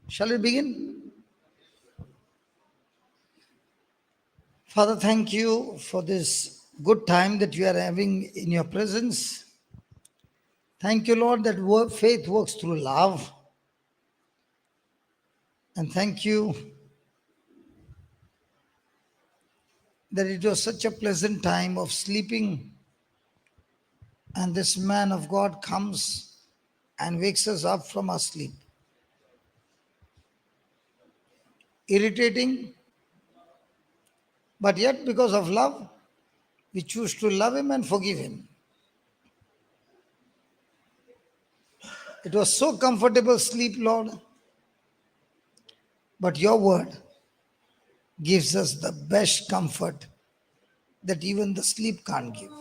Shall we begin? Father, thank you for this good time that you are having in your presence. Thank you, Lord, that faith works through love. And thank you that it was such a pleasant time of sleeping. And this man of God comes and wakes us up from our sleep. Irritating, but yet because of love, we choose to love him and forgive him. It was so comfortable sleep, Lord, but your word gives us the best comfort that even the sleep can't give.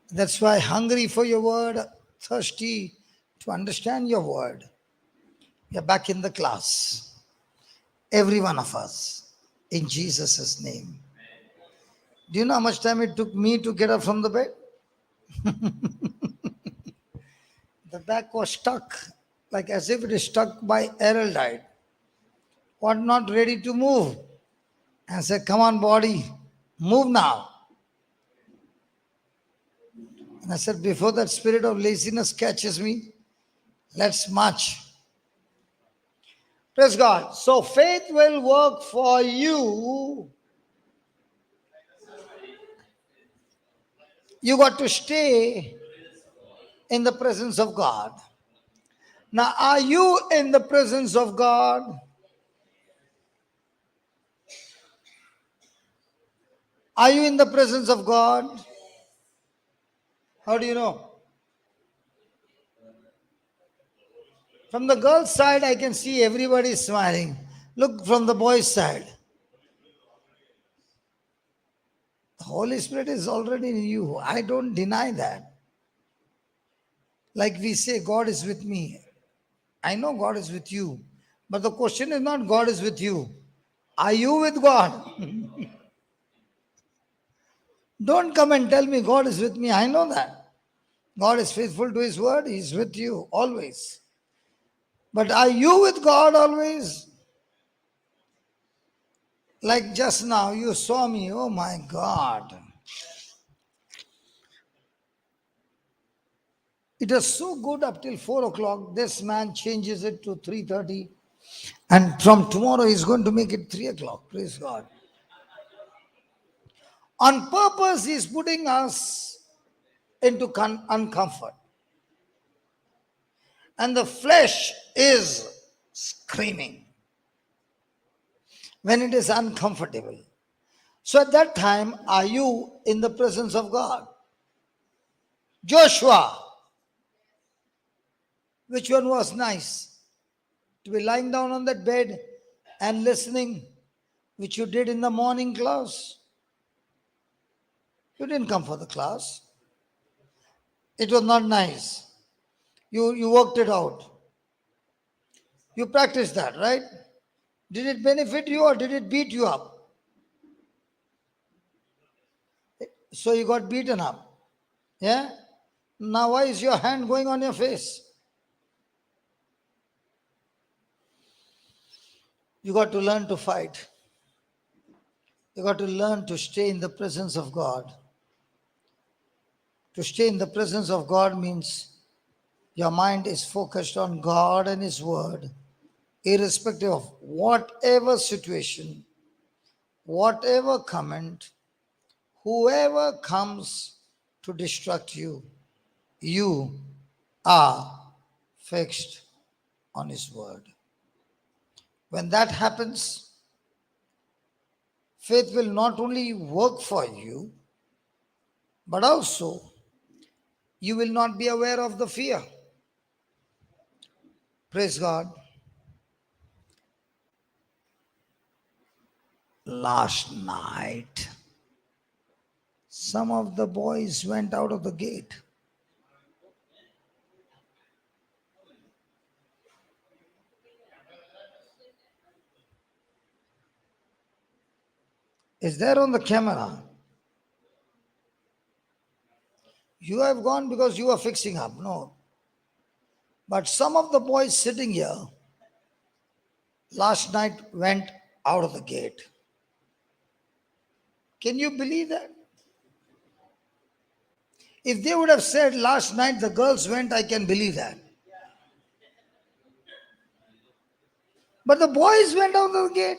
That's why hungry for your word, thirsty to understand your word. We are back in the class. Every one of us. In Jesus' name. Do you know how much time it took me to get up from the bed? The back was stuck, like as if it is stuck by araldite. Was not ready to move. And I said, come on, body, move now. And I said, before that spirit of laziness catches me, let's march. Praise God. So faith will work for you. You got to stay in the presence of God. Now, are you in the presence of God? Are you in the presence of God? How do you know? From the girl's side, I can see everybody smiling. Look from the boy's side. The Holy Spirit is already in you. I don't deny that. Like we say, God is with me. I know God is with you. But the question is not God is with you. Are you with God? Don't come and tell me God is with me. I know that. God is faithful to his word. He is with you always. But are you with God always? Like just now, you saw me. Oh my God. It was so good up till 4 o'clock. This man changes it to 3:30. And from tomorrow, he's going to make it 3 o'clock. Praise God. On purpose, he's putting us into uncomfort. And the flesh is screaming when it is uncomfortable. So at that time, are you in the presence of God? Joshua, which one was nice? To be lying down on that bed and listening, which you did in the morning class? You didn't come for the class. It was not nice. You worked it out. You practiced that, right? Did it benefit you or did it beat you up? So you got beaten up. Yeah? Now why is your hand going on your face? You got to learn to fight. You got to learn to stay in the presence of God. To stay in the presence of God means your mind is focused on God and his word, irrespective of whatever situation, whatever comment, whoever comes to distract you, you are fixed on his word. When that happens, faith will not only work for you, but also you will not be aware of the fear. Praise God. Last night, some of the boys went out of the gate. Is there on the camera? You have gone because you are fixing up. No. But some of the boys sitting here last night went out of the gate. Can you believe that? If they would have said last night the girls went, I can believe that. But the boys went out of the gate.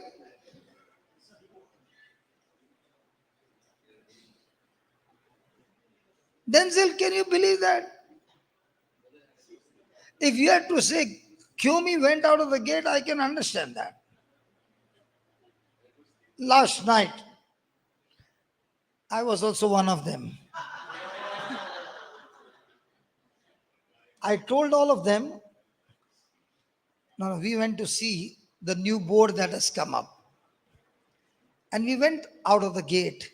Denzel, can you believe that? If you had to say Kyomi went out of the gate, I can understand that. Last night, I was also one of them. I told all of them, no, we went to see the new board that has come up. And we went out of the gate.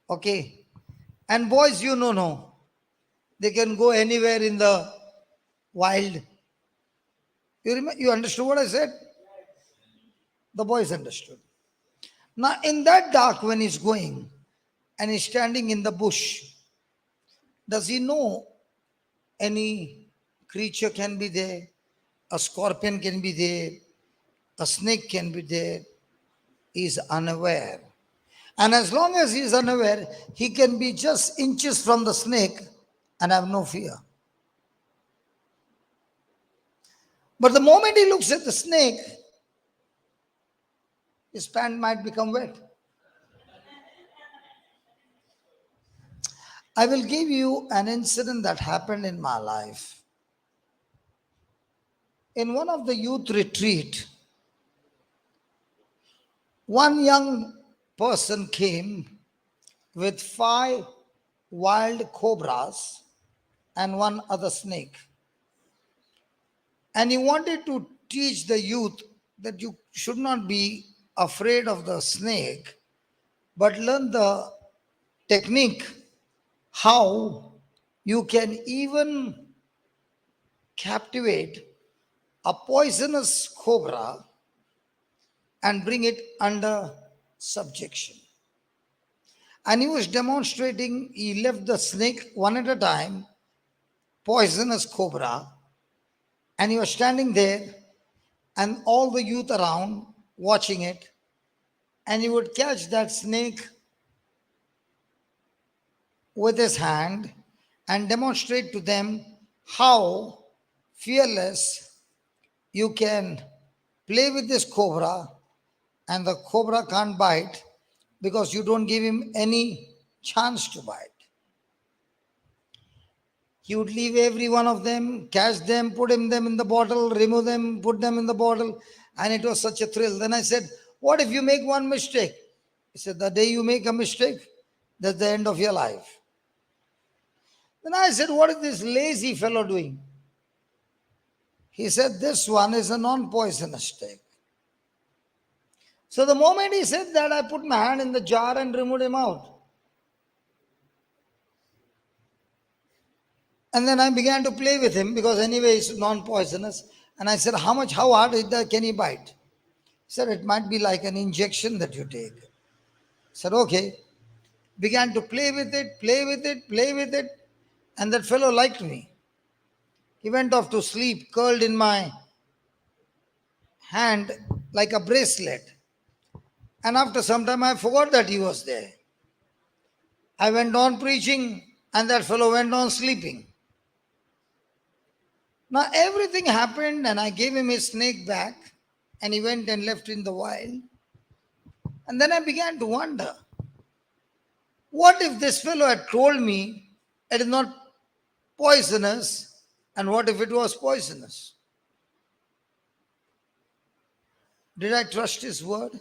Okay. And boys, no. They can go anywhere in the wild. You understood what I said? The boys understood. Now, in that dark, when he's going and he's standing in the bush, does he know any creature can be there? A scorpion can be there. A snake can be there. He's unaware. And as long as he is unaware, he can be just inches from the snake and have no fear. But the moment he looks at the snake, his pant might become wet. I will give you an incident that happened in my life. In one of the youth retreat, one young person came with 5 wild cobras and one other snake. And he wanted to teach the youth that you should not be afraid of the snake, but learn the technique how you can even captivate a poisonous cobra and bring it under subjection. And he was demonstrating, he left the snake one at a time, poisonous cobra, and he was standing there and all the youth around watching it, and he would catch that snake with his hand and demonstrate to them how fearless you can play with this cobra and the cobra can't bite because you don't give him any chance to bite. He would leave every one of them, catch them, put them in the bottle, remove them, put them in the bottle, and it was such a thrill. Then I said, what if you make one mistake? He said, the day you make a mistake, that's the end of your life. Then I said, what is this lazy fellow doing? He said, this one is a non-poisonous snake. So the moment he said that, I put my hand in the jar and removed him out. And then I began to play with him because anyway it's non-poisonous. And I said, how hard can he bite? He said, it might be like an injection that you take. I said, okay. Began to play with it. And that fellow liked me. He went off to sleep, curled in my hand like a bracelet. And after some time, I forgot that he was there. I went on preaching, and that fellow went on sleeping. Now, everything happened, and I gave him his snake back, and he went and left in the wild. And then I began to wonder, what if this fellow had told me it is not poisonous, and what if it was poisonous? Did I trust his word?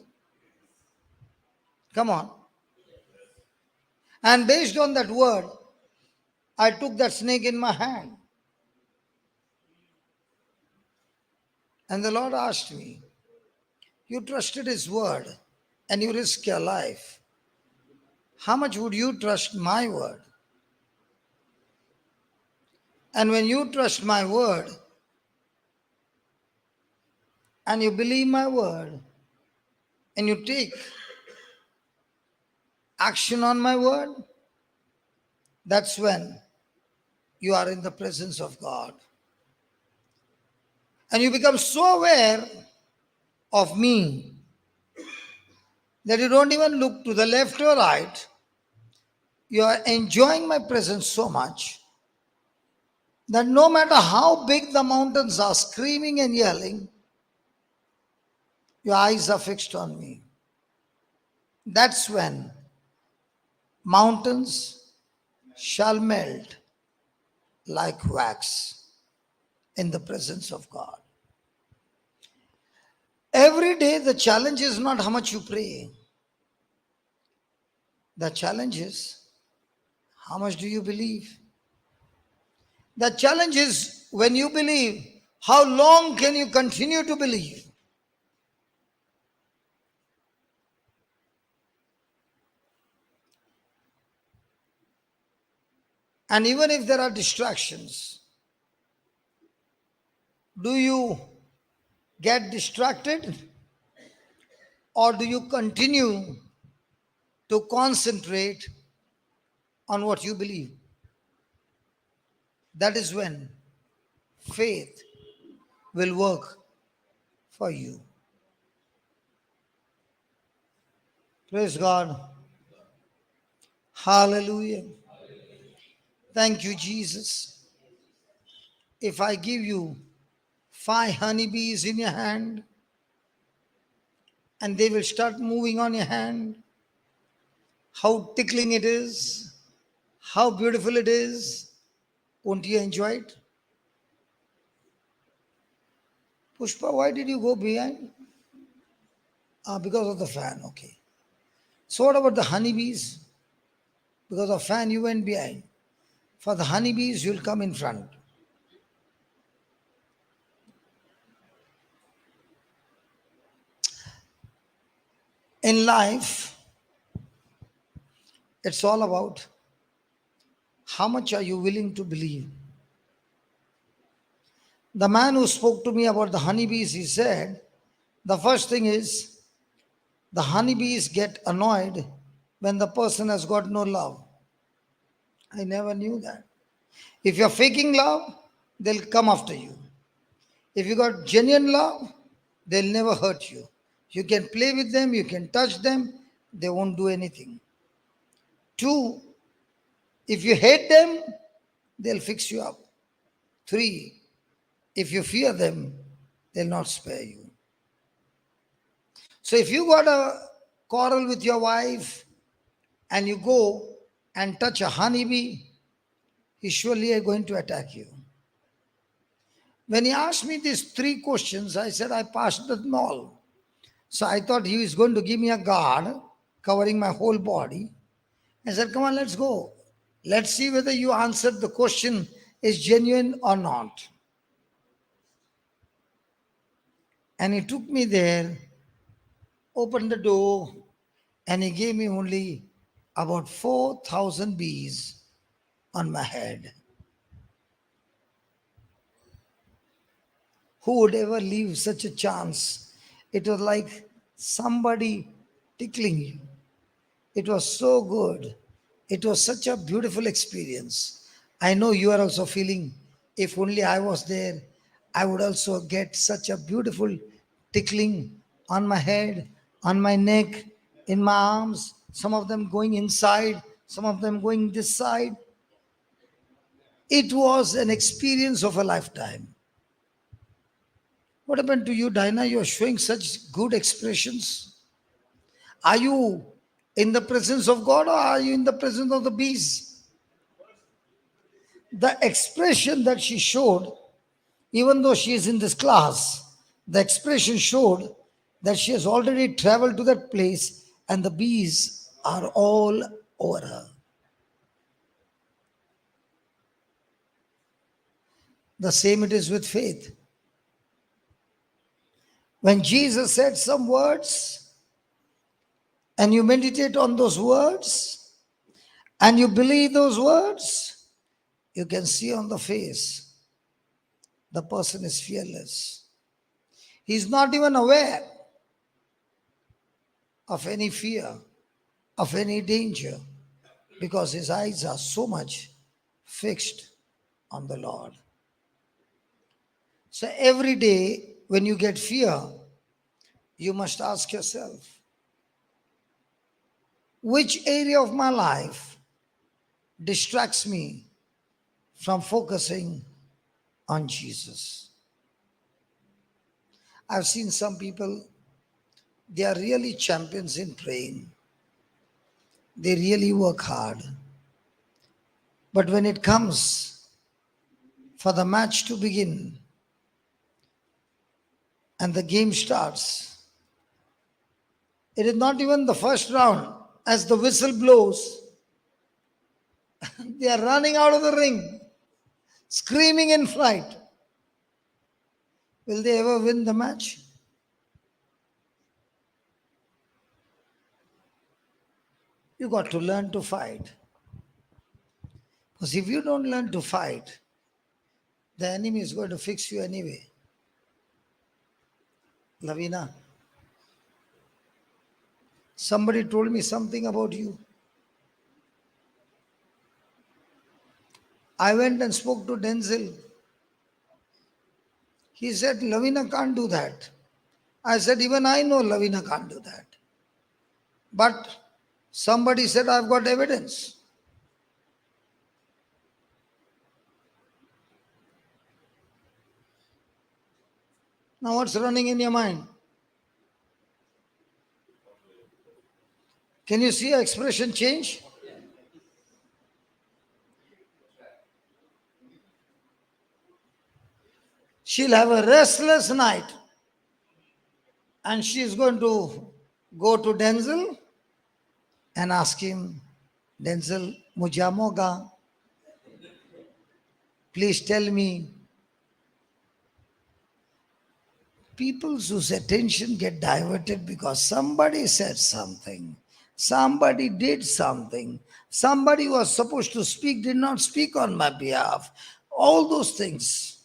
Come on. And based on that word, I took that snake in my hand. And the Lord asked me, you trusted his word and you risked your life. How much would you trust my word? And when you trust my word and you believe my word and you take action on my word, that's when you are in the presence of God. And you become so aware of me that you don't even look to the left or right. You are enjoying my presence so much that no matter how big the mountains are screaming and yelling, your eyes are fixed on me. That's when mountains shall melt like wax in the presence of God. Every day, the challenge is not how much you pray. The challenge is how much do you believe? The challenge is when you believe, how long can you continue to believe? And even if there are distractions, do you get distracted or do you continue to concentrate on what you believe? That is when faith will work for you. Praise God. Hallelujah. Thank you, Jesus. If I give you 5 honeybees in your hand and they will start moving on your hand, how tickling it is, how beautiful it is, won't you enjoy it? Pushpa, why did you go behind? Because of the fan, okay. So what about the honeybees? Because of fan you went behind. For the honeybees, you'll come in front. In life, it's all about how much are you willing to believe. The man who spoke to me about the honeybees, he said, the first thing is the honeybees get annoyed when the person has got no love. I never knew that. If you're faking love, they'll come after you. If you got genuine love, they'll never hurt you. You can play with them, you can touch them, they won't do anything. Two, if you hate them, they'll fix you up. Three, if you fear them, they'll not spare you. So if you got a quarrel with your wife and you go and touch a honeybee, he's surely going to attack you. When he asked me these 3 questions, I said I passed them all. So I thought he was going to give me a guard covering my whole body. I said, come on, let's go. Let's see whether you answered the question is genuine or not. And he took me there, opened the door, and he gave me only about 4,000 bees on my head. Who would ever leave such a chance? It was like somebody tickling you. It was so good. It was such a beautiful experience. I know you are also feeling, if only I was there, I would also get such a beautiful tickling on my head, on my neck, in my arms, some of them going inside, some of them going this side. It was an experience of a lifetime. What happened to you, Dinah? You are showing such good expressions. Are you in the presence of God or are you in the presence of the bees? The expression that she showed, even though she is in this class, the expression showed that she has already traveled to that place and the bees are all over her. The same it is with faith. When Jesus said some words and you meditate on those words and you believe those words, you can see on the face the person is fearless. He's not even aware of any fear, of any danger, because his eyes are so much fixed on the Lord. So every day when you get fear, you must ask yourself, which area of my life distracts me from focusing on Jesus? I've seen some people, they are really champions in praying. They really work hard. But when it comes for the match to begin and the game starts, it is not even the first round. As the whistle blows, they are running out of the ring, screaming in fright. Will they ever win the match? You got to learn to fight. Because if you don't learn to fight, the enemy is going to fix you anyway. Lavina, somebody told me something about you. I went and spoke to Denzel. He said, Lavina can't do that. I said, even I know Lavina can't do that. But somebody said, I've got evidence. Now, what's running in your mind? Can you see her expression change? She'll have a restless night and she's going to go to Denzel and ask him, Denzel, mujhe moga, please tell me. People whose attention get diverted because somebody said something, somebody did something, somebody who was supposed to speak did not speak on my behalf. All those things,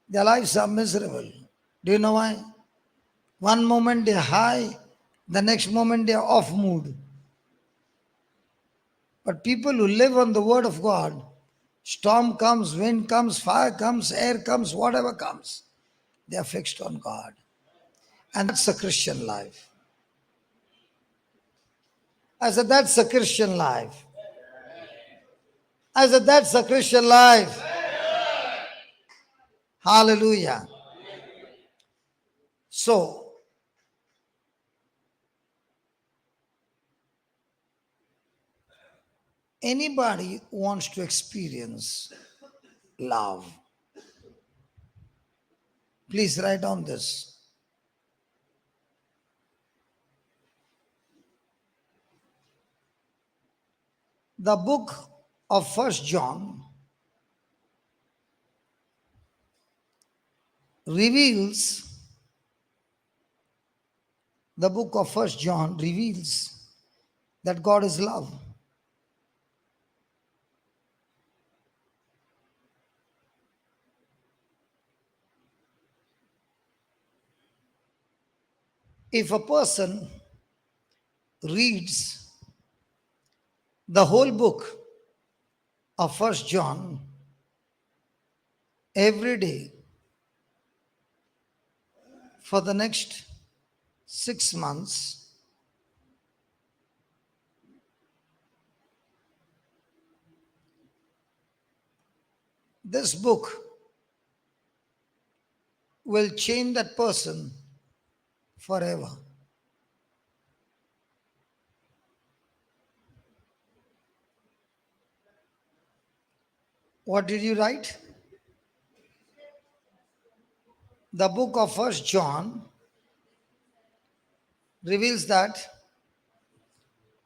their lives are miserable. Do you know why? One moment they're high, the next moment they're off mood. But people who live on the word of God, storm comes, wind comes, fire comes, air comes, whatever comes, they are fixed on God. And that's a Christian life. I said, that's a Christian life. I said, that's a Christian life. Hallelujah. So, anybody who wants to experience love, please write down this. The book of First John reveals, the book of First John reveals that God is love. If a person reads the whole book of First John every day for the next 6 months, this book will change that person forever. What did you write? The book of First John reveals that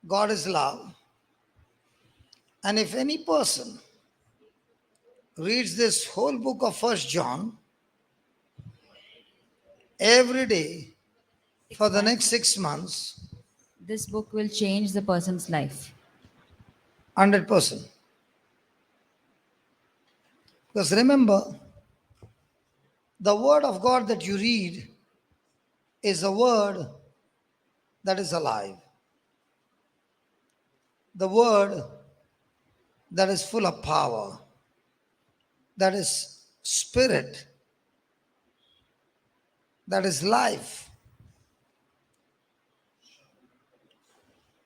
God is love. And if any person reads this whole book of First John every day for the next 6 months, This book will change the person's life. 100%. Because remember, the word of God that you read is a word that is alive. The word that is full of power. that is spirit, that is life.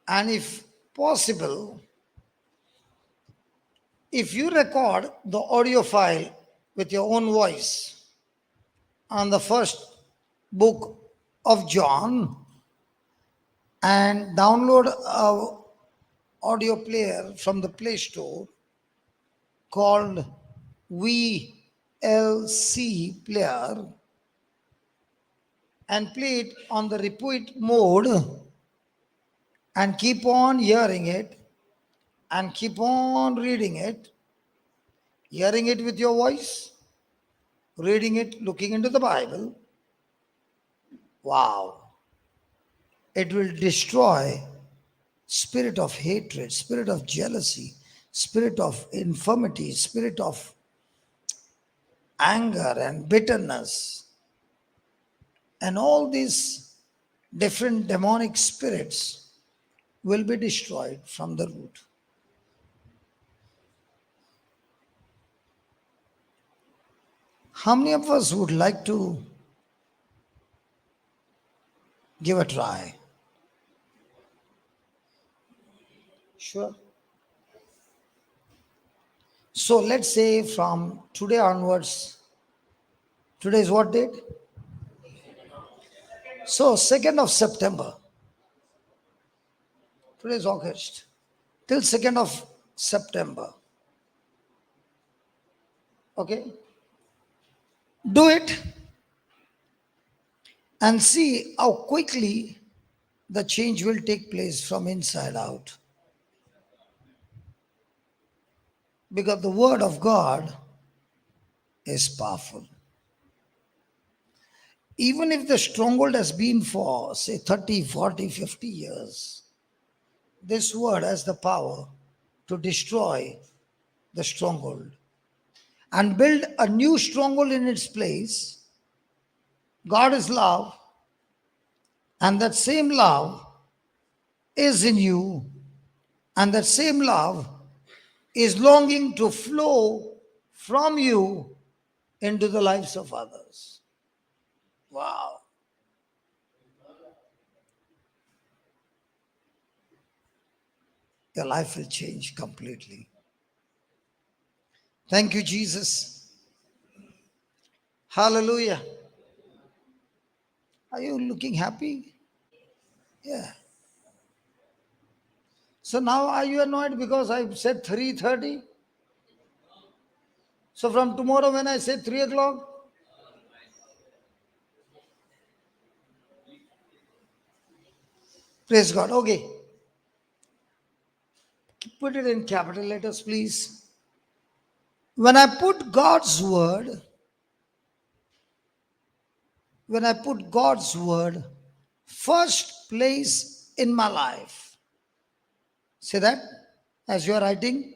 And if possible, if you record the audio file with your own voice on the first book of John and download a audio player from the Play Store called VLC player and play it on the repeat mode and keep on hearing it and keep on reading it, hearing it with your voice, reading it, looking into the Bible. Wow. It will destroy spirit of hatred, spirit of jealousy, spirit of infirmity, spirit of anger and bitterness, and all these different demonic spirits will be destroyed from the root. How many of us would like to give a try? Sure. So let's say from today onwards, today is what date? So 2nd of September. Today is August. Till 2nd of September. Okay? Do it and see how quickly the change will take place from inside out. Because the word of God is powerful. Even if the stronghold has been for, say, 30, 40, 50 years, this word has the power to destroy the stronghold and build a new stronghold in its place. God is love, and that same love is in you, and that same love is longing to flow from you into the lives of others. Wow. Your life will change completely. Thank you, Jesus. Hallelujah. Are you looking happy? Yeah. So now are you annoyed because I said 3:30? So from tomorrow when I say 3 o'clock, praise God. Okay. Put it in capital letters, please. When I put God's word, when I put God's word first place in my life. Say that as you are writing.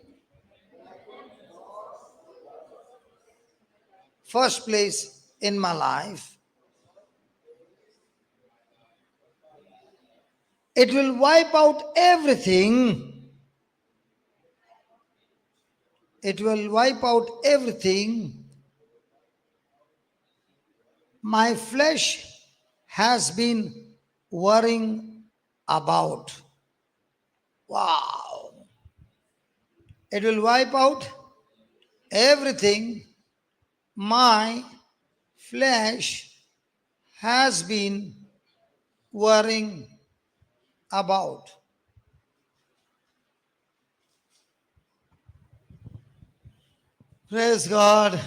First place in my life. It will wipe out everything. It will wipe out everything my flesh has been worrying about. Wow. It will wipe out everything my flesh has been worrying about. Praise God.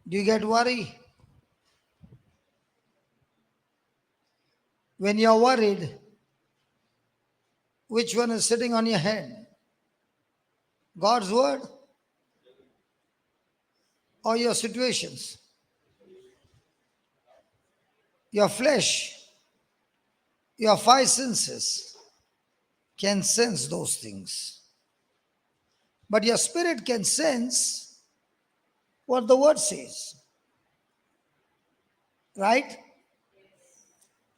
Do you get worry? When you're worried, which one is sitting on your head? God's word or your situations? Your flesh, your five senses can sense those things. But your spirit can sense what the word says. Right?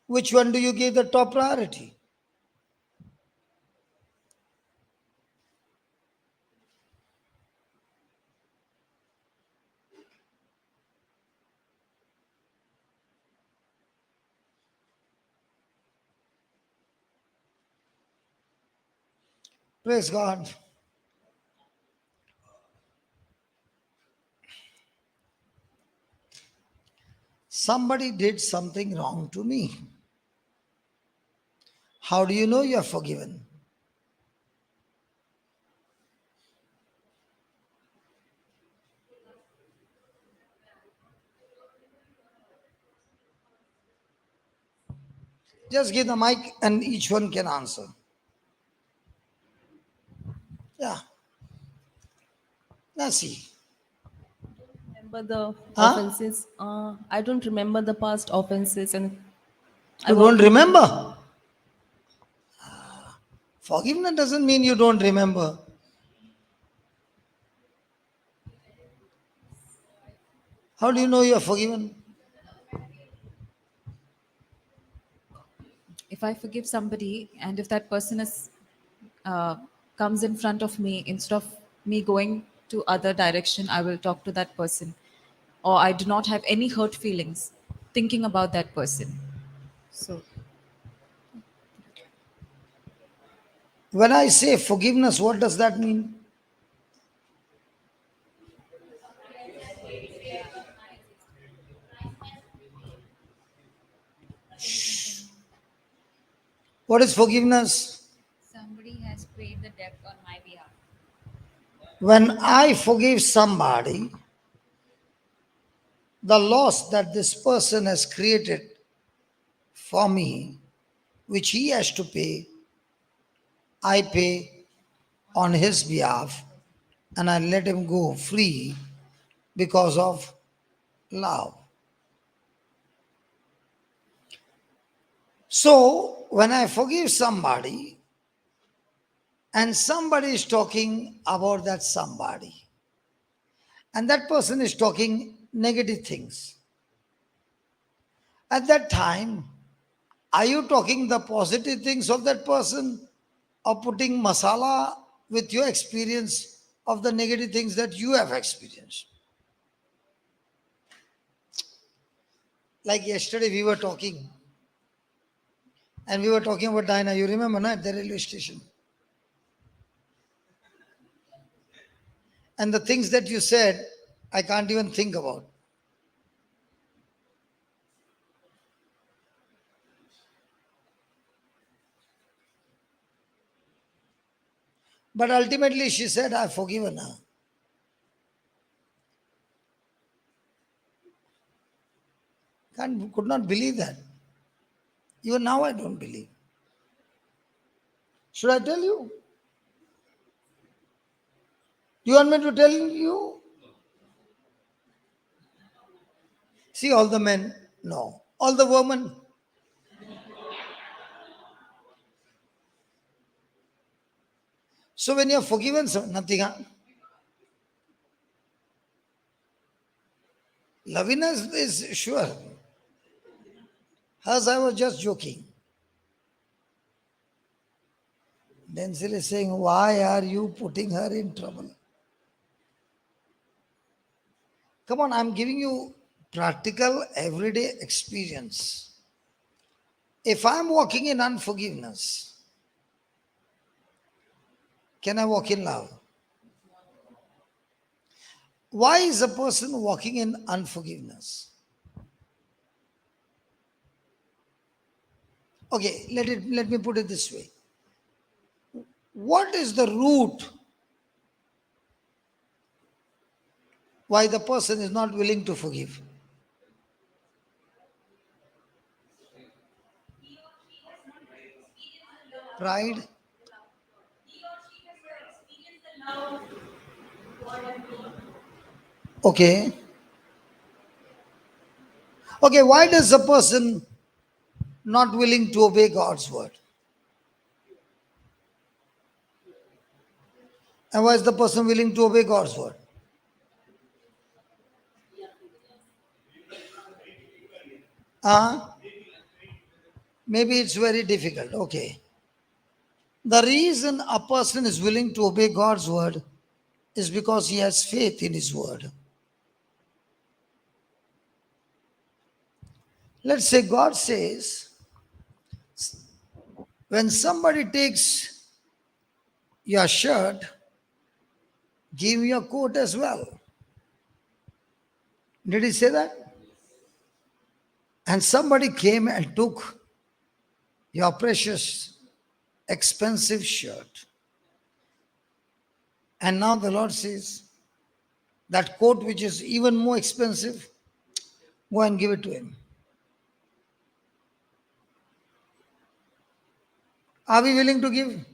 Which one do you give the top priority? Praise God. Somebody did something wrong to me. How do you know you are forgiven? Just give the mic and each one can answer. Yeah. Now see. Remember the Huh? offenses. I don't remember the past offenses, and I You want don't to. remember? Forgiveness doesn't mean you don't remember. How do you know you are forgiven? If I forgive somebody, and if that person is uh, comes in front of me, instead of me going to other direction, I will talk to that person, or I do not have any hurt feelings thinking about that person. So When I say forgiveness, what does that mean? What is forgiveness? somebody has paid the debt on my behalf. When I forgive somebody, the loss that this person has created for me, which he has to pay, I pay on his behalf and I let him go free because of love. So, when I forgive somebody and somebody is talking about that somebody, and that person is talking negative things, at that time, are you talking the positive things of that person or putting masala with your experience of the negative things that you have experienced? Like yesterday, we were talking, and we were talking about Diana. You remember, no, at the railway station. And the things that you said, I can't even think about. But ultimately, she said, I've forgiven her. Could not believe that. Even now, I don't believe. Should I tell you? Do you want me to tell you? See, all the men, no. All the women, so when you're forgiven, so nothing. Huh? Lovingness is sure. Hers, I was just joking. Denzel is saying, why are you putting her in trouble? Come on, I'm giving you practical everyday experience. If I'm walking in unforgiveness, can I walk in love? Why is a person walking in unforgiveness? Okay, let me put it this way. What is the root why the person is not willing to forgive? Pride? Okay. Okay, why does a person not willing to obey God's word? And why is the person willing to obey God's word? Ah, maybe it's very difficult. Okay. The reason a person is willing to obey God's word is because he has faith in his word. Let's say God says, when somebody takes your shirt, give me your coat as well. Did he say that? And somebody came and took your precious, expensive shirt. And now the Lord says, that coat which is even more expensive, go and give it to him. Are we willing to give?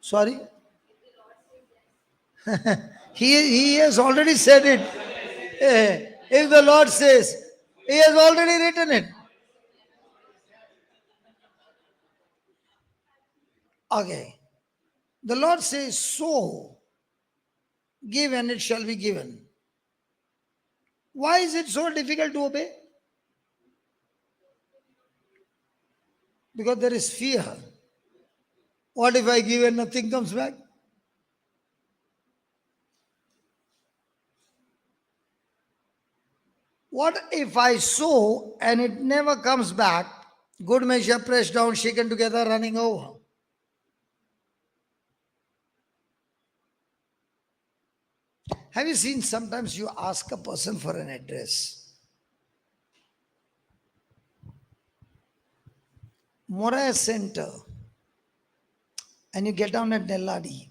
Sorry? He has already said it. If the Lord says, He has already written it. Okay. The Lord says, so give and it shall be given. Why is it so difficult to obey? Because there is fear. What if I give and nothing comes back? What if I sow and it never comes back? Good measure, pressed down, shaken together, running over. Have you seen sometimes you ask a person for an address? Moriah Center, and you get down at Nelladi,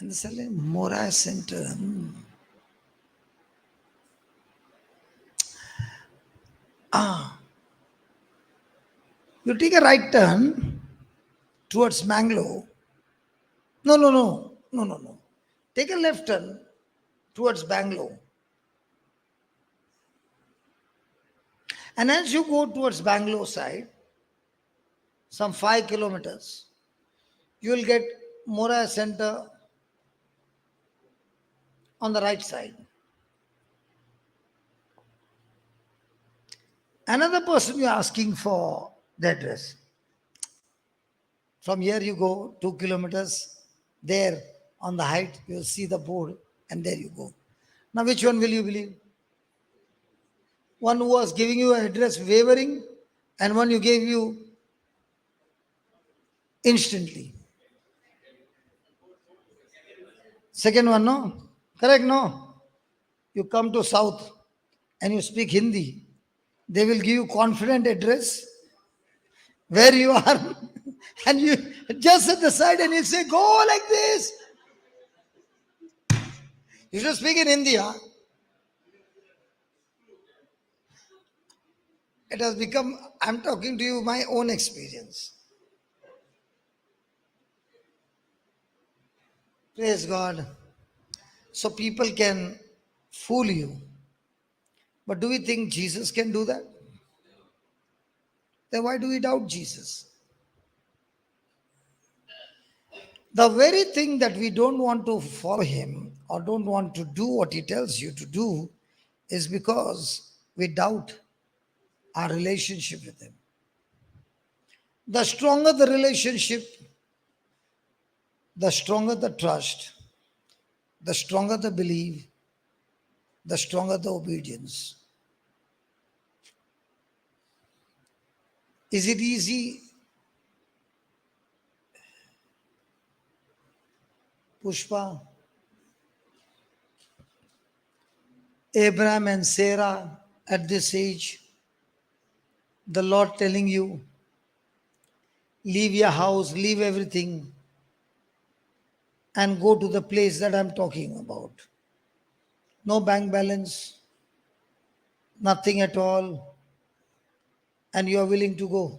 and they say, Moriah Center. You take a right turn towards Mangalore. No. Take a left turn towards Bangalore. And as you go towards Bangalore side, some 5 kilometers, you will get Moriah Center on the right side. Another person you're asking for the address. From here you go 2 kilometers, there on the height you'll see the board, and there you go. Now which one will you believe? One who was giving you an address wavering, and one who gave you instantly. Second one, no? Correct, no? You come to South and you speak Hindi. They will give you confident address where you are, and you just at the side and you say, go like this. You should speak in Hindi, huh? It has become, I'm talking to you my own experience. Praise God. So people can fool you. But do we think Jesus can do that? Then why do we doubt Jesus? The very thing that we don't want to follow him or don't want to do what he tells you to do is because we doubt our relationship with him. The stronger the relationship, the stronger the trust, the stronger the belief, the stronger the obedience. Is it easy? Pushpa, Abraham and Sarah at this age, the Lord telling you, leave your house, leave everything, and go to the place that I'm talking about. No bank balance, nothing at all, and you are willing to go.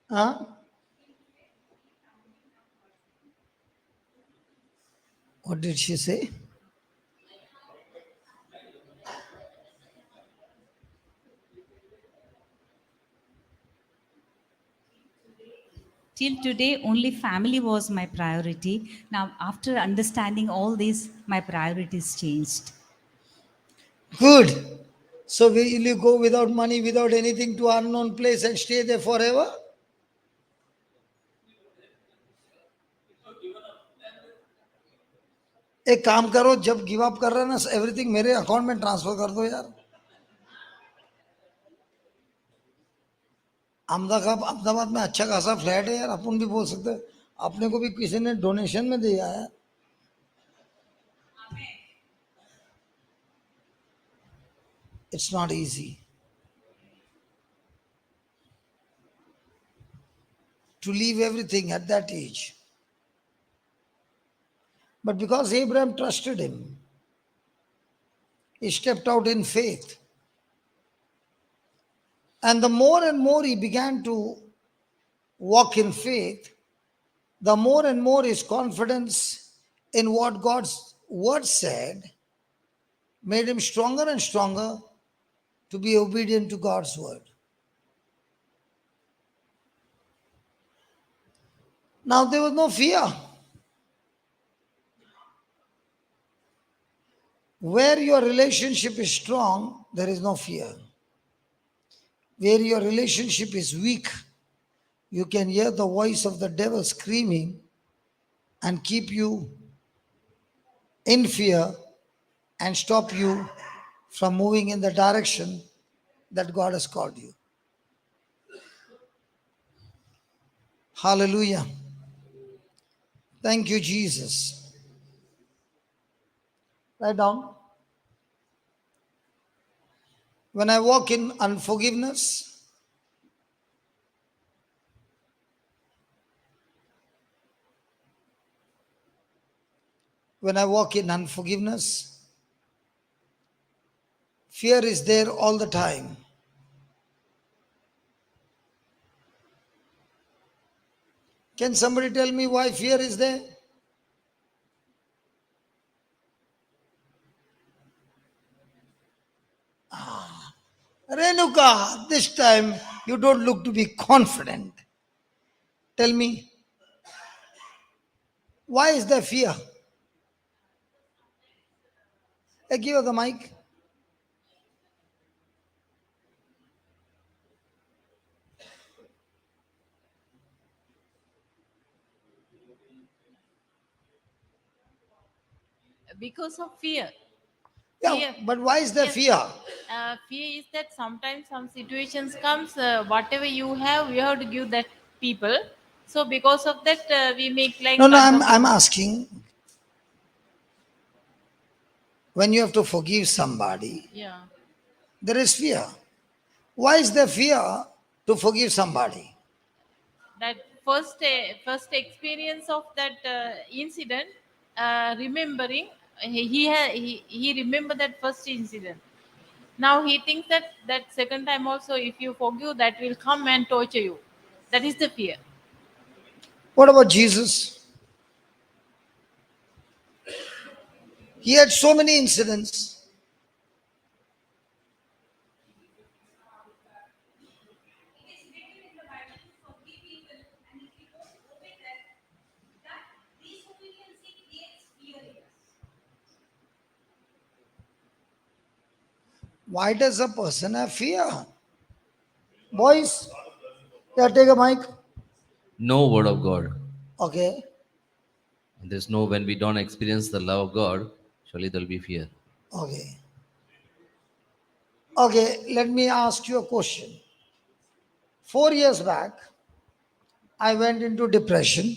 Huh? What did she say? Till today, only family was my priority. Now, after understanding all this, my priorities changed. Good. So will you go without money, without anything to unknown place and stay there forever? एक काम करो, जब give up कर रहे हैं ना, everything मेरे account में ट्रांसफर कर दो यार। अहमदाबाद में अच्छा खासा फ्लैट है यार, अपन भी बोल सकते हैं, अपने को भी किसी ने डोनेशन में दिया है। It's not easy to leave everything at that age. But because Abraham trusted him, he stepped out in faith. And the more and more he began to walk in faith, the more and more his confidence in what God's word said made him stronger and stronger to be obedient to God's word. Now there was no fear. Where your relationship is strong, there is no fear. Where your relationship is weak, you can hear the voice of the devil screaming and keep you in fear and stop you from moving in the direction that God has called you. Hallelujah. Thank you, Jesus. Write down. When I walk in unforgiveness, when I walk in unforgiveness, fear is there all the time. Can somebody tell me why fear is there? Renuka, this time you don't look to be confident. Tell me, why is there fear? Hey, give her the mic. Because of fear. Yeah, Fear. but why is there Yes. fear? Fear is that sometimes some situations comes, whatever you have to give that people. So because of that, we make like No, I'm unforgiveness. asking, when you have to forgive somebody, Yeah. there is fear. Why is there fear to forgive somebody? That first experience of that incident, remembering, he remember that first incident. Now he thinks that that second time also, if you forgive, that will come and torture you. That is the fear. What about Jesus? He had so many incidents. Why does a person have fear? Boys, yeah, take a mic. No word of God. Okay. There's no, when we don't experience the love of God, surely there'll be fear. Okay. Okay, let me ask you a question. 4 years back, I went into depression,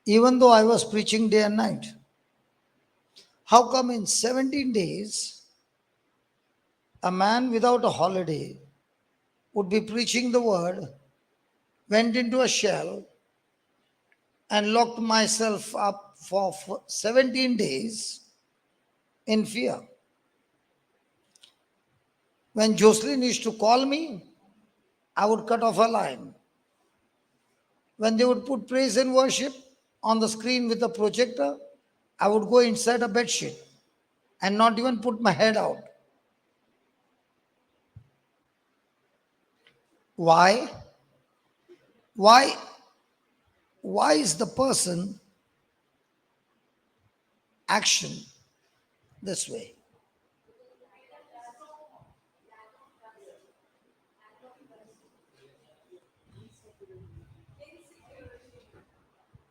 even though I was preaching day and night. How come in 17 days, a man without a holiday would be preaching the word, went into a shell, and locked myself up for 17 days in fear? When Jocelyn used to call me, I would cut off her line. When they would put praise and worship on the screen with a projector, I would go inside a bedsheet and not even put my head out. Why? Why? Why is the person action this way?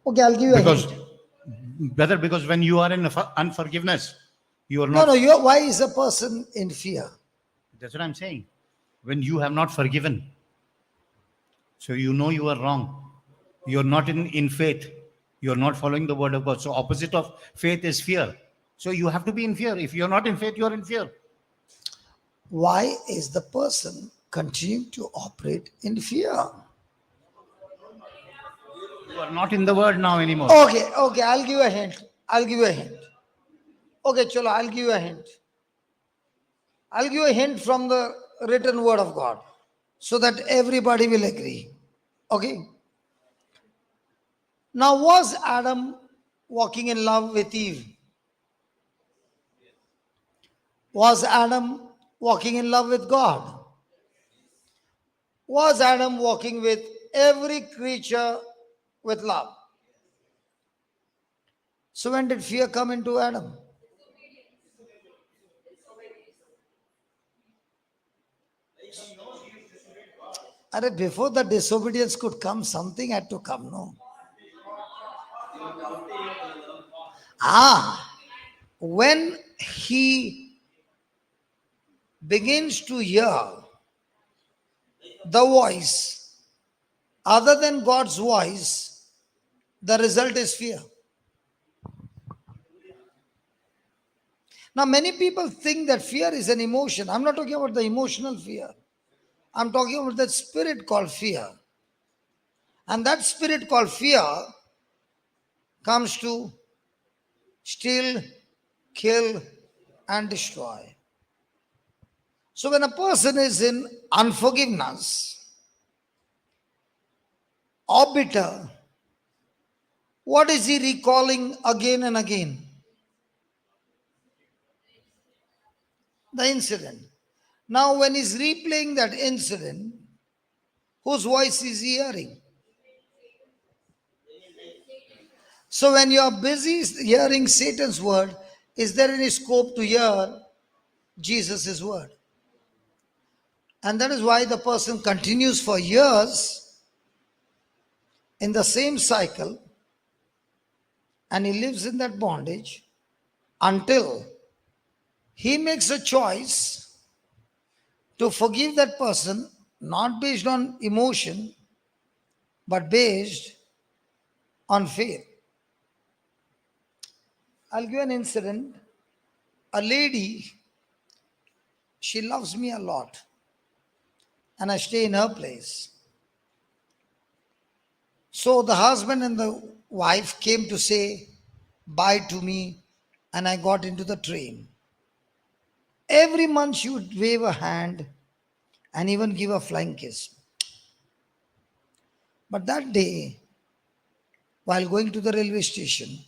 Okay, I'll give you a Because hint. Brother, because when you are in unforgiveness, you are No, not. no, why is a person in fear? That's what I'm saying. When you have not forgiven, so you know you are wrong. You're not in faith. You're not following the word of God. So opposite of faith is fear. So you have to be in fear. If you're not in faith, you're in fear. Why is the person continuing to operate in fear? You are not in the word now anymore. Okay, okay, I'll give you a hint. I'll give you a hint. Okay, chalo, I'll give you a hint. I'll give you a hint from the written word of God so that everybody will agree. Okay? Now, was Adam walking in love with Eve? Was Adam walking in love with God? Was Adam walking with every creature with love? So, when did fear come into Adam? Before the disobedience could come, something had to come, no? When he begins to hear the voice other than God's voice, the result is fear. Now, many people think that fear is an emotion. I'm not talking about the emotional fear, I'm talking about that spirit called fear. And that spirit called fear comes to steal, kill, and destroy. So, when a person is in unforgiveness or bitter, what is he recalling again and again? The incident. Now, when he's replaying that incident, whose voice is he hearing? So, when you are busy hearing Satan's word, is there any scope to hear Jesus' word? And that is why the person continues for years in the same cycle and he lives in that bondage until he makes a choice to forgive that person, not based on emotion, but based on faith. I'll give you an incident. A lady, she loves me a lot, and I stay in her place. So the husband and the wife came to say bye to me, and I got into the train. Every month she would wave a hand and even give a flying kiss. But that day, while going to the railway station,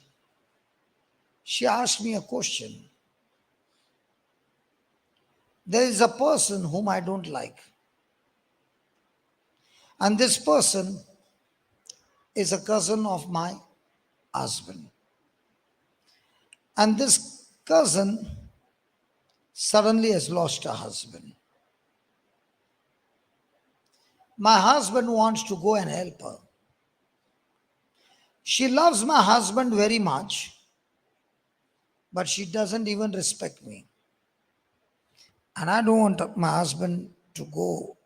she asked me a question. There is a person whom I don't like. And this person is a cousin of my husband. And this cousin suddenly has lost her husband. My husband wants to go and help her. She loves my husband very much, but she doesn't even respect me. And I don't want my husband to go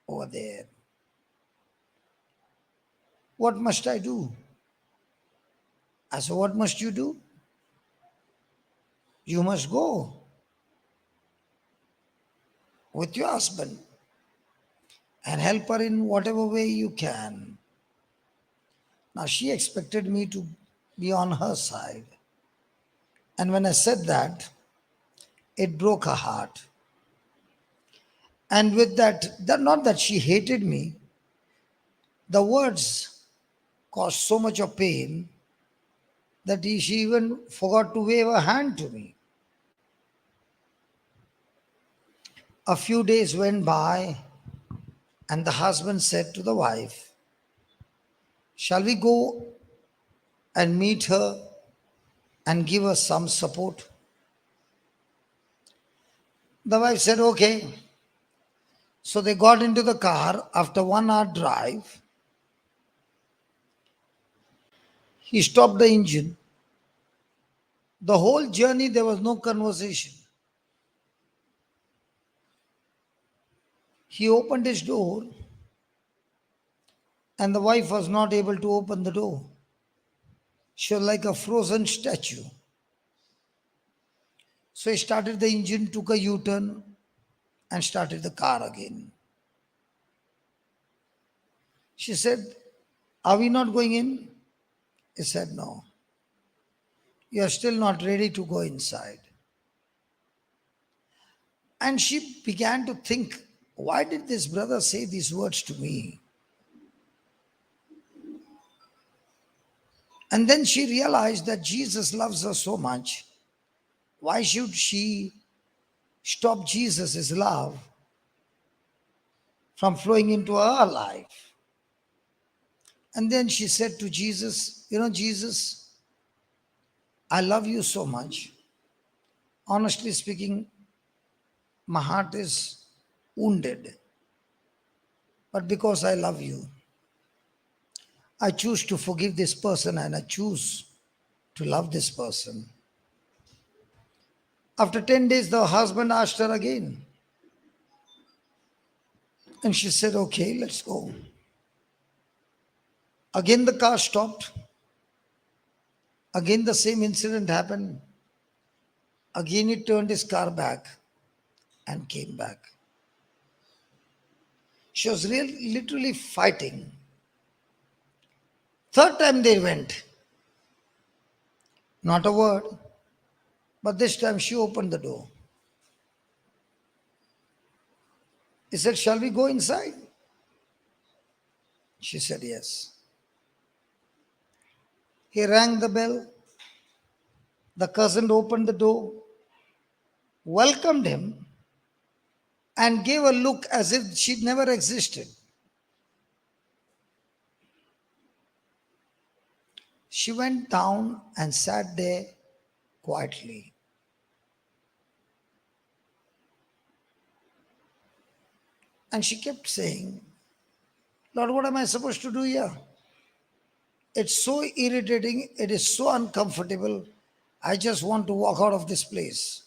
over there. What must I do? I said, what must you do? You must go with your husband and help her in whatever way you can. Now, she expected me to be on her side. And when I said that, it broke her heart. And with that, not that she hated me, the words caused so much of pain that she even forgot to wave a hand to me. A few days went by, and the husband said to the wife, shall we go and meet her and give her some support? The wife said, okay. So they got into the car. After 1 hour drive, He stopped the engine. The whole journey, there was no conversation. He opened his door, and the wife was not able to open the door. She was like a frozen statue. So he started the engine, took a U turn, and started the car again. She said, "Are we not going in?" He said, "No. You are still not ready to go inside." And she began to think, why did this brother say these words to me? And then she realized that Jesus loves her so much. Why should she stop Jesus' love from flowing into her life? And then she said to Jesus, "You know, Jesus, I love you so much. Honestly speaking, my heart is wounded. But because I love you, I choose to forgive this person and I choose to love this person." After 10 days, the husband asked her again. And she said, "Okay, let's go." Again, the car stopped. Again, the same incident happened. Again, he turned his car back and came back. She was literally fighting. Third time they went. Not a word. But this time she opened the door. He said, "Shall we go inside?" She said, "Yes." He rang the bell. The cousin opened the door, welcomed him, and gave a look as if she'd never existed. She went down and sat there quietly. And she kept saying, "Lord, what am I supposed to do here? It's so irritating. It is so uncomfortable. I just want to walk out of this place."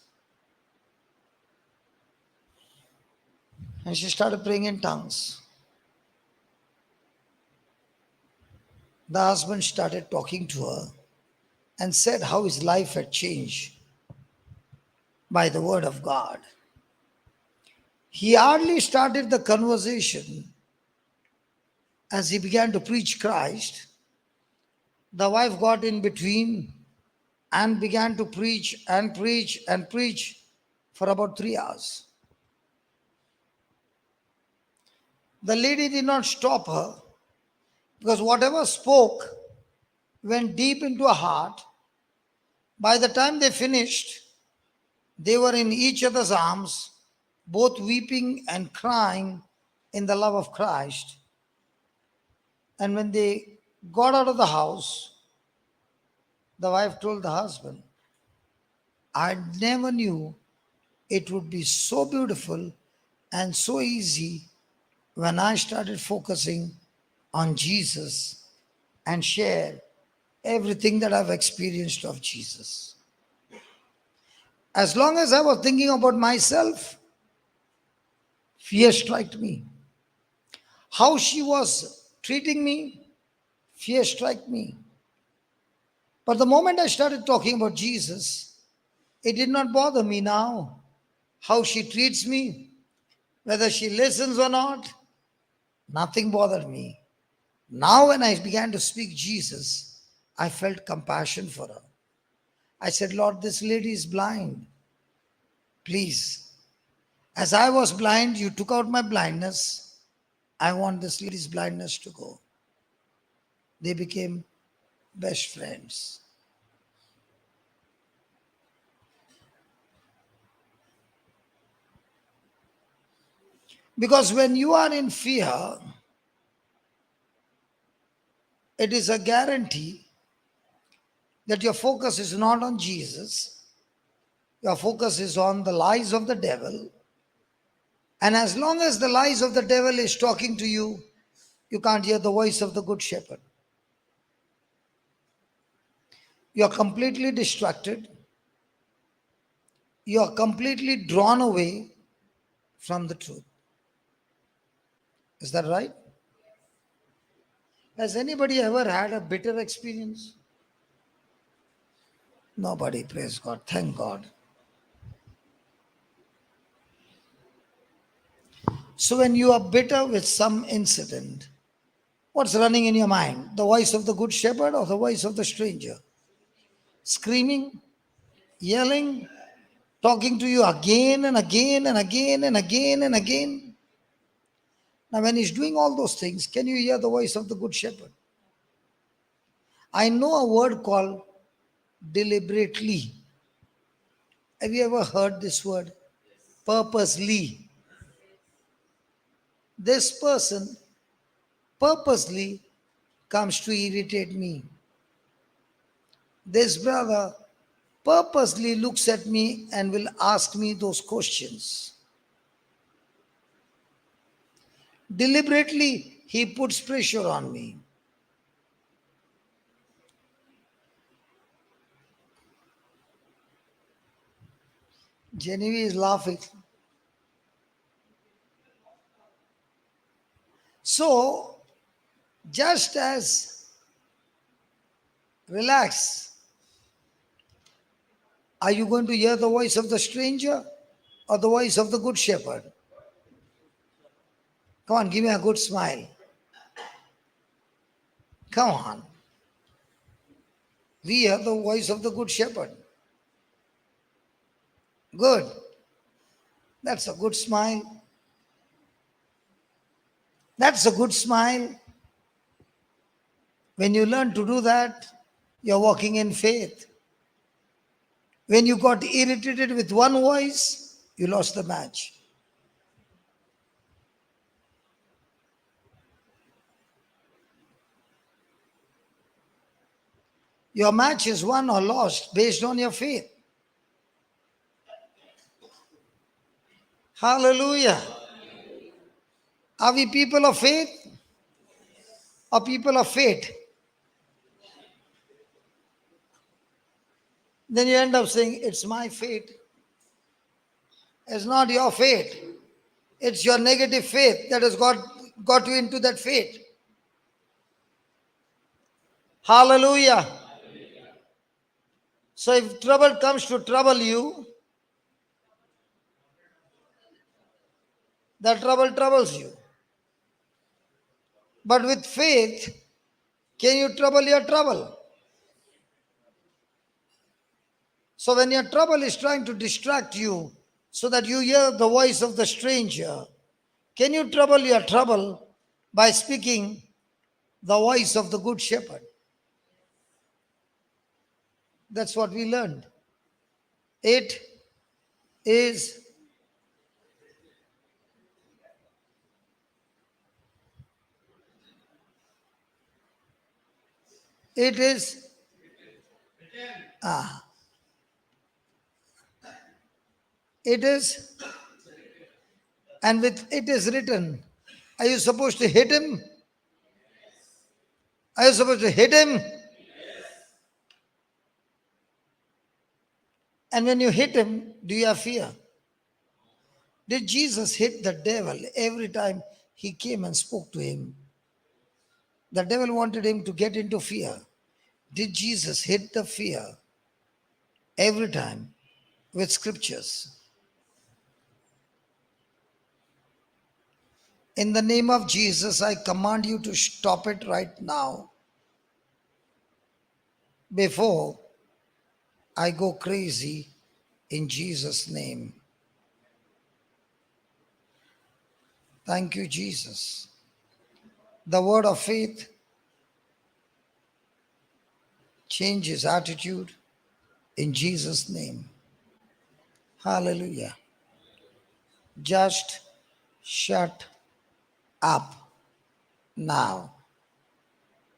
And she started praying in tongues. The husband started talking to her and said how his life had changed by the word of God. He hardly started the conversation as he began to preach Christ. The wife got in between and began to preach and preach and preach for about 3 hours. The lady did not stop her because whatever spoke went deep into her heart. By the time they finished, they were in each other's arms, both weeping and crying in the love of Christ. And when they got out of the house, the wife told the husband, "I never knew it would be so beautiful and so easy when I started focusing on Jesus and share everything that I've experienced of Jesus. As long as I was thinking about myself, fear struck me. How she was treating me, fear struck me. But the moment I started talking about Jesus, it did not bother me now. How she treats me, whether she listens or not, nothing bothered me. Now, when I began to speak Jesus, I felt compassion for her. I said, "Lord, this lady is blind. Please, as I was blind, you took out my blindness. I want this lady's blindness to go." They became best friends. Because when you are in fear, it is a guarantee that your focus is not on Jesus. Your focus is on the lies of the devil. And as long as the lies of the devil is talking to you, you can't hear the voice of the good shepherd. You're completely distracted. You're completely drawn away from the truth. Is that right? Has anybody ever had a bitter experience? Nobody, praise God, thank God. So when you are bitter with some incident, what's running in your mind? The voice of the good shepherd or the voice of the stranger? Screaming, yelling, talking to you again and again and again and again and again. Now, when he's doing all those things, can you hear the voice of the good shepherd? I know a word called deliberately. Have you ever heard this word? Purposely. This person purposely comes to irritate me. This brother purposely looks at me and will ask me those questions. Deliberately, he puts pressure on me. Genevieve is laughing. So, just as relax, are you going to hear the voice of the stranger or the voice of the good shepherd? Come on, give me a good smile. Come on. We hear the voice of the good shepherd. Good. That's a good smile. That's a good smile. When you learn to do that, you're walking in faith. When you got irritated with one voice, you lost the match. Your match is won or lost based on your faith. Hallelujah. Are we people of faith or people of fate? Then you end up saying, it's my fate. It's not your fate. It's your negative faith that has got you into that fate. Hallelujah. So if trouble comes to trouble you, that trouble troubles you. But with faith, can you trouble your trouble? So when your trouble is trying to distract you so that you hear the voice of the stranger, can you trouble your trouble by speaking the voice of the good shepherd? That's what we learned. It is it is it is, and with it is written. Are you supposed to hit him? Are you supposed to hit him? And when you hit him, do you have fear? Did Jesus hit the devil every time he came and spoke to him? The devil wanted him to get into fear. Did Jesus hit the fear every time with scriptures? In the name of Jesus, I command you to stop it right now before I go crazy in Jesus' name. Thank you, Jesus. The word of faith changes attitude in Jesus' name. Hallelujah. Just shut up now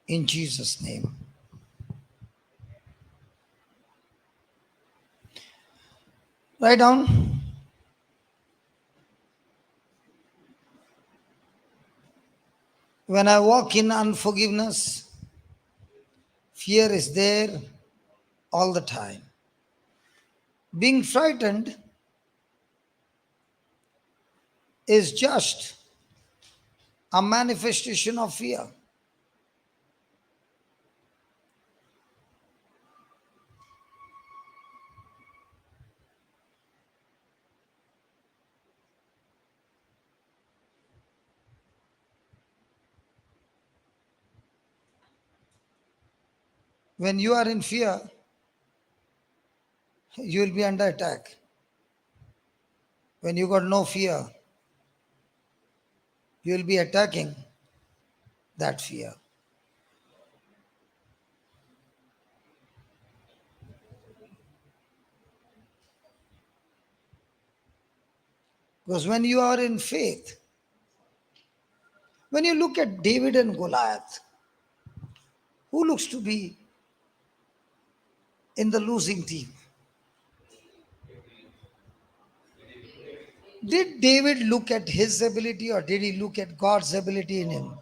in Jesus' name. Write down. When I walk in unforgiveness, fear is there, all the time. Being frightened is just a manifestation of fear. When you are in fear, you will be under attack. When you got no fear, you will be attacking that fear. Because when you are in faith, when you look at David and Goliath, who looks to be in the losing team? Did David look at his ability or did he look at God's ability in him?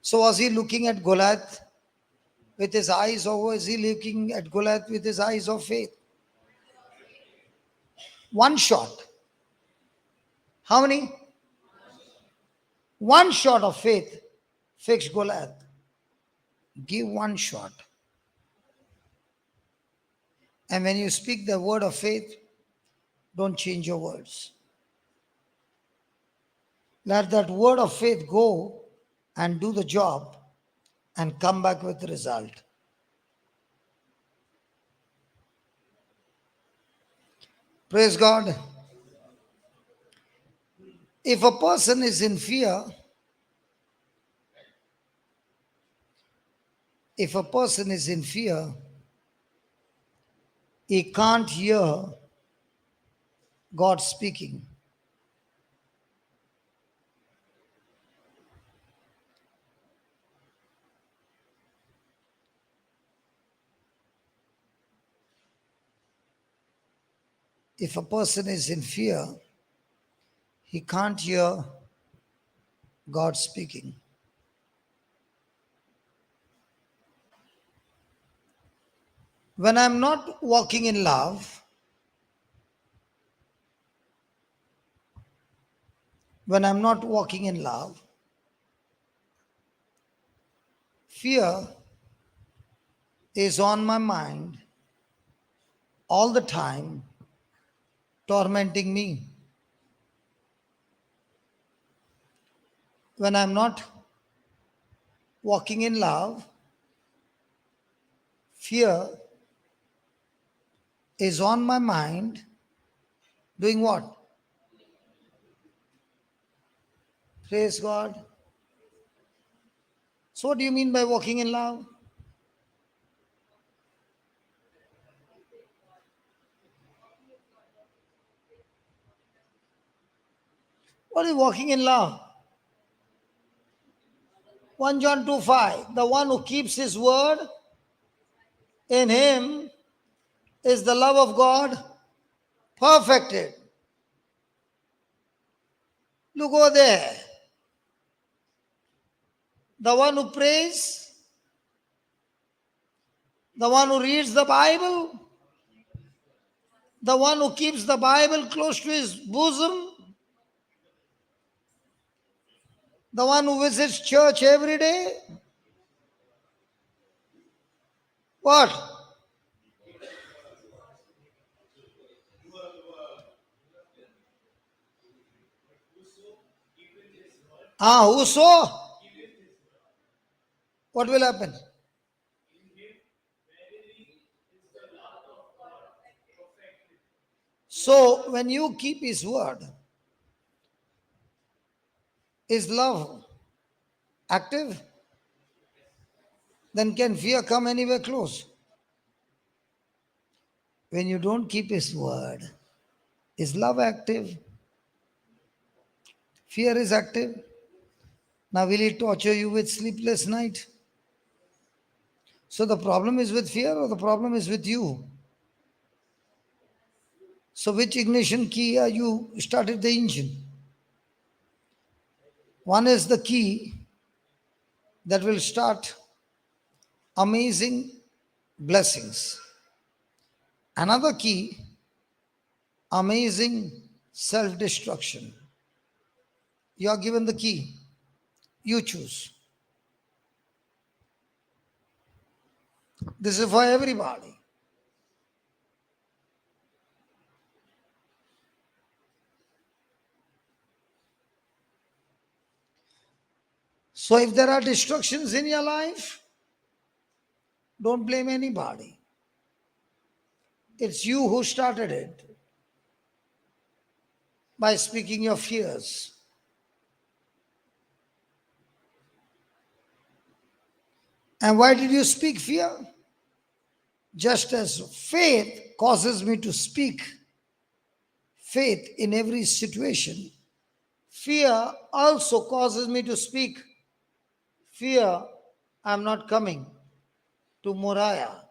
So was he looking at Goliath with his eyes, or was he looking at Goliath with his eyes of faith? One shot. How many? One shot of faith fixed Goliath. Give one shot. And when you speak the word of faith, don't change your words. Let that word of faith go and do the job and come back with the result. Praise God. If a person is in fear, he can't hear God speaking. If a person is in fear, he can't hear God speaking. When I'm not walking in love, fear is on my mind all the time, tormenting me. When I'm not walking in love, fear is on my mind, doing what? Praise God. So, what do you mean by walking in love? What is walking in love? 1 John 2:5. The one who keeps his word, in him is the love of God perfected. Look over there. The one who prays, the one who reads the Bible, the one who keeps the Bible close to his bosom, the one who visits church every day. What? Whoso? What will happen? So, when you keep his word, is love active? Then can fear come anywhere close? When you don't keep his word, is love active? Fear is active. Now, will it torture you with sleepless night? So, the problem is with fear or the problem is with you? So, which ignition key are you started the engine? One is the key that will start amazing blessings. Another key, amazing self destruction. You are given the key, you choose. This is for everybody. So if there are destructions in your life, don't blame anybody. It's you who started it by speaking your fears. And why did you speak fear? Just as faith causes me to speak faith in every situation, fear also causes me to speak fear. I'm not coming to Moriah.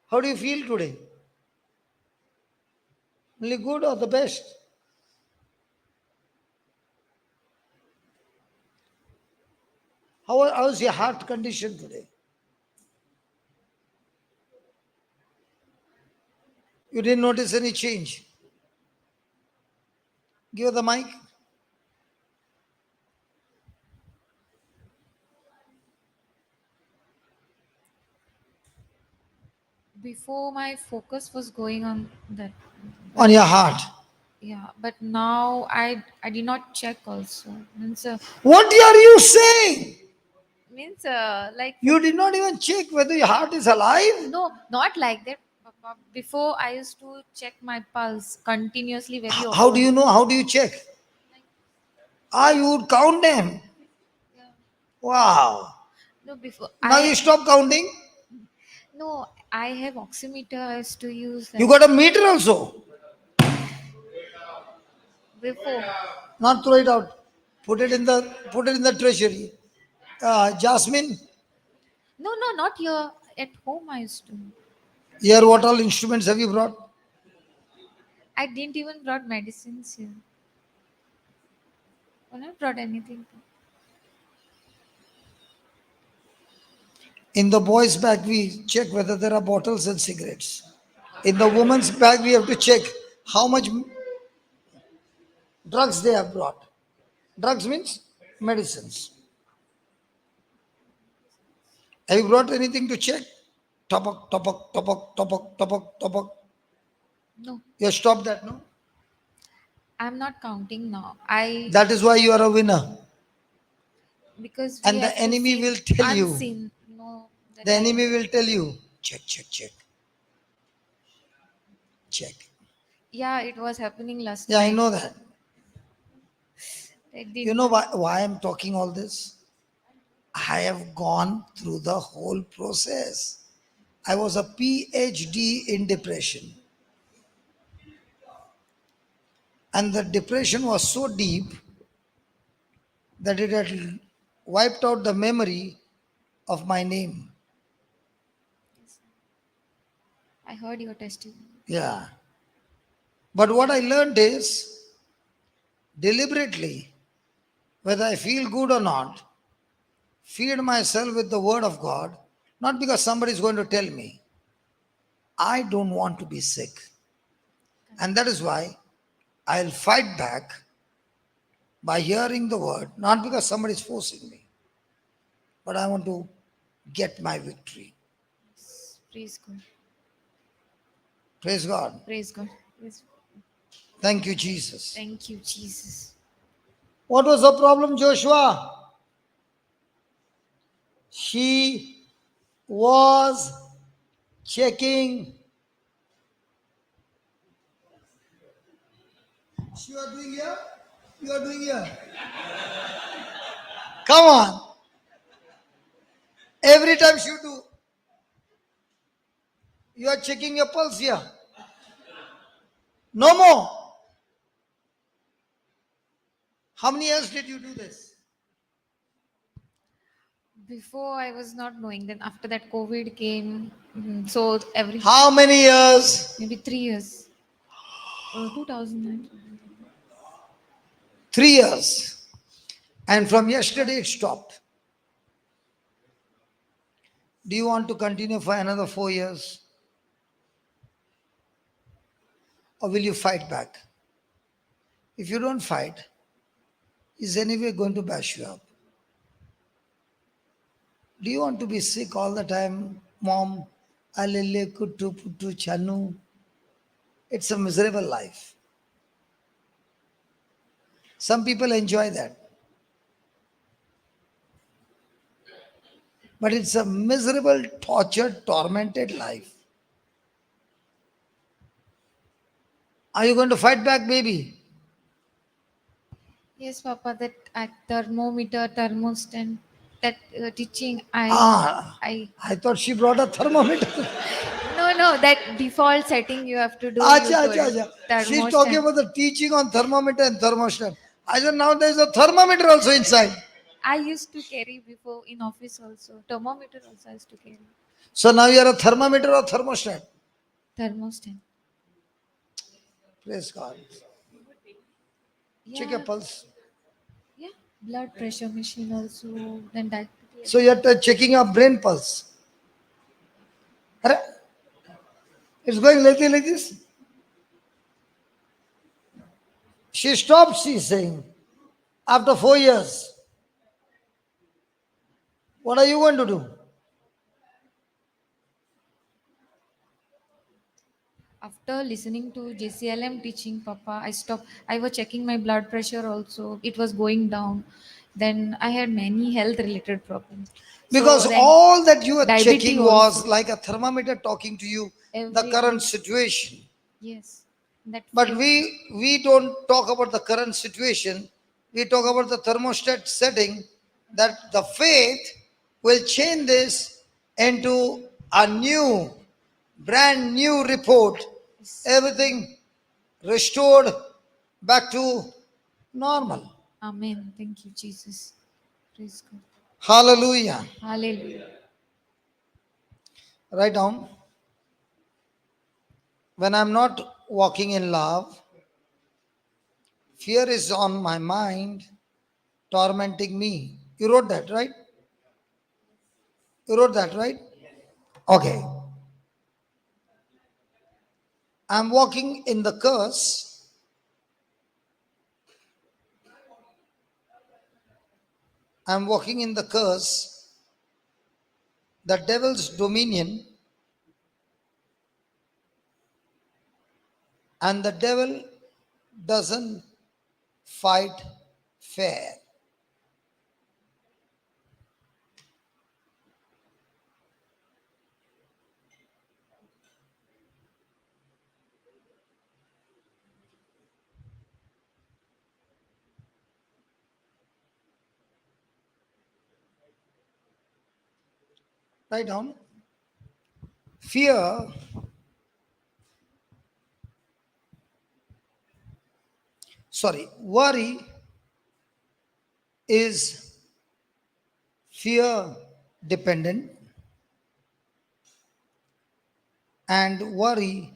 How do you feel today? Only good or the best? How's your heart condition today? You didn't notice any change. Give her the mic. Before, my focus was going on that. On your heart. Yeah, but now I did not check also. What are you saying? Means like You did not even check whether your heart is alive? no, not like that. Before I used to check my pulse continuously very often. How do you know? How do you check? You would count them. Wow. No, before Now you stop counting. no, I have oximeter. I used to use that You got a meter also. before. Not throw it out. Put it in the treasury. Jasmine, No, no, not here. At home, I used to. here what all instruments have you brought? I didn't even brought medicines here. I not brought anything. In the boys' bag, we check whether there are bottles and cigarettes. In the woman's bag, we have to check how much drugs they have brought. Drugs means medicines. Have you brought anything to check? Topak, topak, topak, topak, topak, topak. No, You have stopped that, no? I'm not counting now. That is why you are a winner. Because And we the have to enemy see will tell you. unseen. No, that The enemy will tell you, check, check, check. Check. Yeah, it was happening last Yeah, I night. know that. I You did know why I'm talking all this? I have gone through the whole process. I was a PhD in depression. And the depression was so deep that it had wiped out the memory of my name. I heard your testimony. Yeah. But what I learned is deliberately, whether I feel good or not, feed myself with the word of God, not because somebody is going to tell me. I don't want to be sick. And that is why I'll fight back by hearing the word, not because somebody is forcing me, but I want to get my victory. Praise God. Praise God. Praise God. Praise. Thank you, Jesus. Thank you, Jesus. What was the problem, Joshua? She was checking. You are doing here? You are doing here? Come on. Every time you do, you are checking your pulse here. No more. How many years did you do this? Before I was not knowing. Then after that COVID came. So every How many years? maybe 3 years. 2009. 3 years. And from yesterday it stopped. Do you want to continue for another 4 years? Or will you fight back? If you don't fight, he's anyway going to bash you up. Do you want to be sick all the time? Mom, alele kuttu puttu chanu. It's a miserable life. Some people enjoy that. But it's a miserable, tortured, tormented life. Are you going to fight back, baby? Yes, Papa, that at thermometer, thermostat, that teaching, I thought she brought a thermometer. no, that default setting you have to do. You Acha, told. acha, acha. She's Thermostat. talking about the teaching on thermometer and thermostat. I said now there's a thermometer also inside. I used to carry before in office also. Thermometer also I used to carry. So now you're a thermometer or thermostat. Thermostat. Praise God. Yeah, Check your pulse. yeah. Blood pressure machine also. Then that. So you're checking your brain pulse. Arre, it's going like this. She stopped, she's saying, after 4 years. What are you going to do? After listening to JCILM teaching, Papa, I stopped. I was checking my blood pressure also. It was going down. Then I had many health related problems. Because So then all that you were diabetes checking was also. like a thermometer talking to you, the Every current day. situation. Yes. That But we don't talk about the current situation. We talk about the thermostat setting that the faith will change this into a new, brand new report. Everything restored back to normal. Amen. Thank you, Jesus. Praise God. Hallelujah. Hallelujah. Write down. When I'm not walking in love, fear is on my mind, tormenting me. You wrote that, right? You wrote that, right? Okay. I'm walking in the curse. I'm walking in the curse, the devil's dominion, and the devil doesn't fight fair. Write down. Fear worry is fear dependent, and worry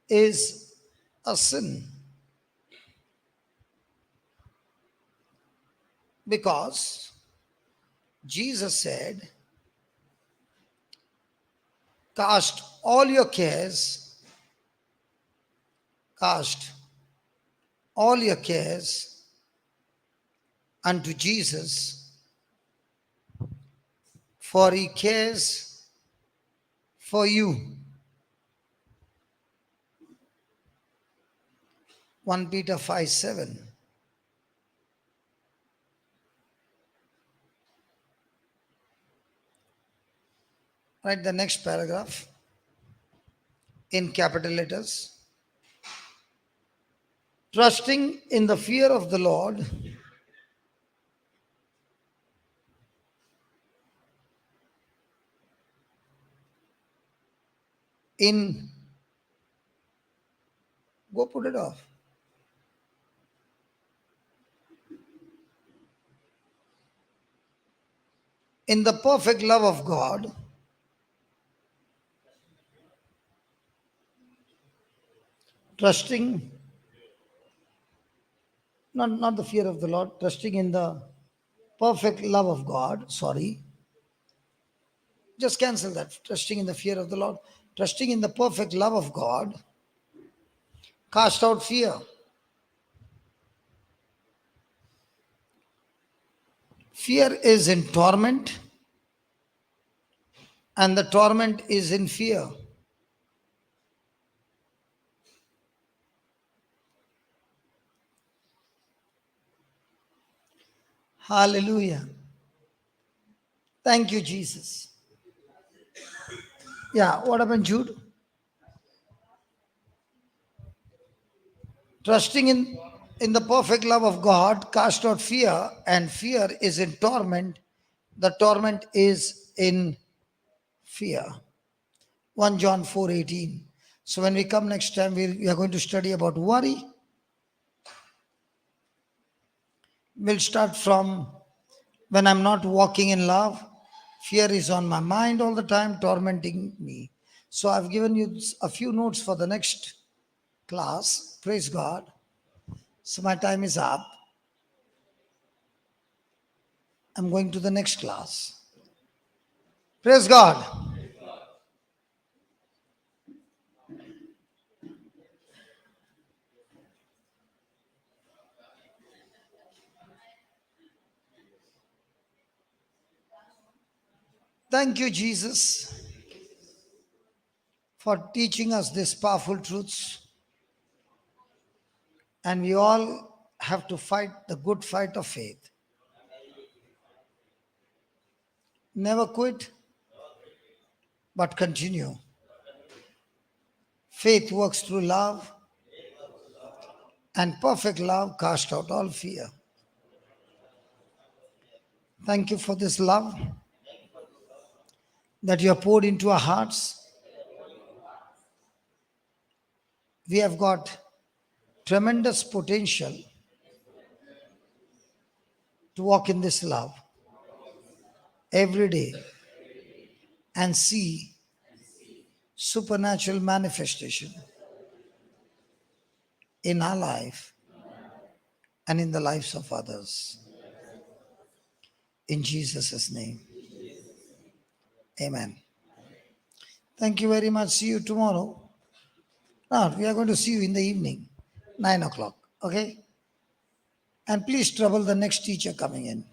is a sin because Jesus said, cast all your cares, cast all your cares unto Jesus, for he cares for you. 1 Peter 5:7. Write the next paragraph in capital letters. Trusting in the fear of the Lord, in go put it off. In the perfect love of God, trusting, not the fear of the Lord, trusting in the perfect love of God, Just cancel that. Trusting in the fear of the Lord. Trusting in the perfect love of God. Cast out fear. Fear is in torment, and the torment is in fear. Hallelujah. Thank you, Jesus. Yeah, what happened, Jude? Trusting in the perfect love of God, cast out fear, and fear is in torment. The torment is in fear. 1 John 4:18. So when we come next time, we are going to study about worry. We'll start from when I'm not walking in love. Fear is on my mind all the time, tormenting me. So I've given you a few notes for the next class. Praise God. So my time is up. I'm going to the next class. Praise God. Thank you, Jesus, for teaching us these powerful truths. And we all have to fight the good fight of faith. Never quit, but continue. Faith works through love, and perfect love casts out all fear. Thank you for this love that you have poured into our hearts. We have got tremendous potential to walk in this love every day and see supernatural manifestation in our life and in the lives of others. In Jesus' name. Amen. Thank you very much. See you tomorrow. No, we are going to see you in the evening, 9 o'clock. Okay? And please trouble the next teacher coming in.